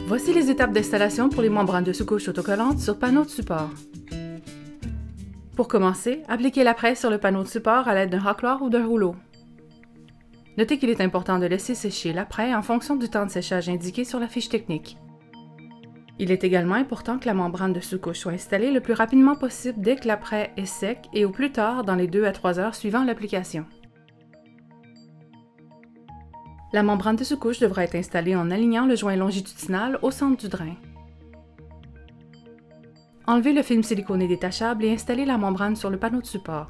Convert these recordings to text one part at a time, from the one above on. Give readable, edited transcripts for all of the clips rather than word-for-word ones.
Voici les étapes d'installation pour les membranes de sous-couche autocollantes sur panneau de support. Pour commencer, appliquez la presse sur le panneau de support à l'aide d'un racloir ou d'un rouleau. Notez qu'il est important de laisser sécher l'apprêt en fonction du temps de séchage indiqué sur la fiche technique. Il est également important que la membrane de sous-couche soit installée le plus rapidement possible dès que l'apprêt est sec et au plus tard dans les 2 à 3 heures suivant l'application. La membrane de sous-couche devra être installée en alignant le joint longitudinal au centre du drain. Enlevez le film siliconé détachable et installez la membrane sur le panneau de support.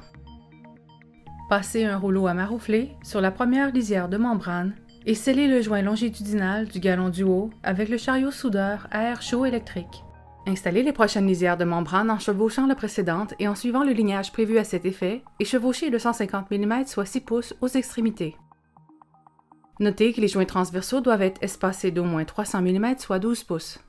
Passez un rouleau à maroufler sur la première lisière de membrane et scellez le joint longitudinal du galon du haut avec le chariot soudeur à air chaud électrique. Installez les prochaines lisières de membrane en chevauchant la précédente et en suivant le lignage prévu à cet effet et chevauchez le 150 mm soit 6 pouces aux extrémités. Notez que les joints transversaux doivent être espacés d'au moins 300 mm soit 12 pouces.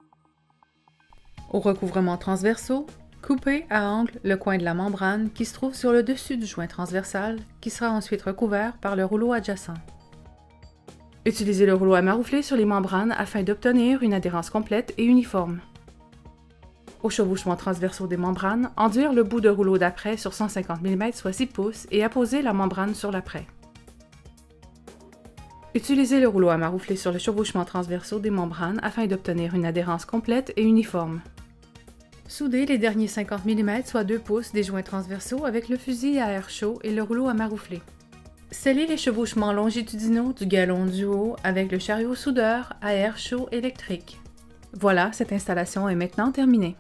Au recouvrement transversaux, coupez à angle le coin de la membrane qui se trouve sur le dessus du joint transversal qui sera ensuite recouvert par le rouleau adjacent. Utilisez le rouleau à maroufler sur les membranes afin d'obtenir une adhérence complète et uniforme. Au chevauchement transversaux des membranes, enduire le bout de rouleau d'apprêt sur 150 mm soit 6 pouces et apposer la membrane sur l'apprêt. Utilisez le rouleau à maroufler sur le chevauchement transversaux des membranes afin d'obtenir une adhérence complète et uniforme. Soudez les derniers 50 mm soit 2 pouces des joints transversaux avec le fusil à air chaud et le rouleau à maroufler. Scellez les chevauchements longitudinaux du galon du haut avec le chariot soudeur à air chaud électrique. Voilà, cette installation est maintenant terminée.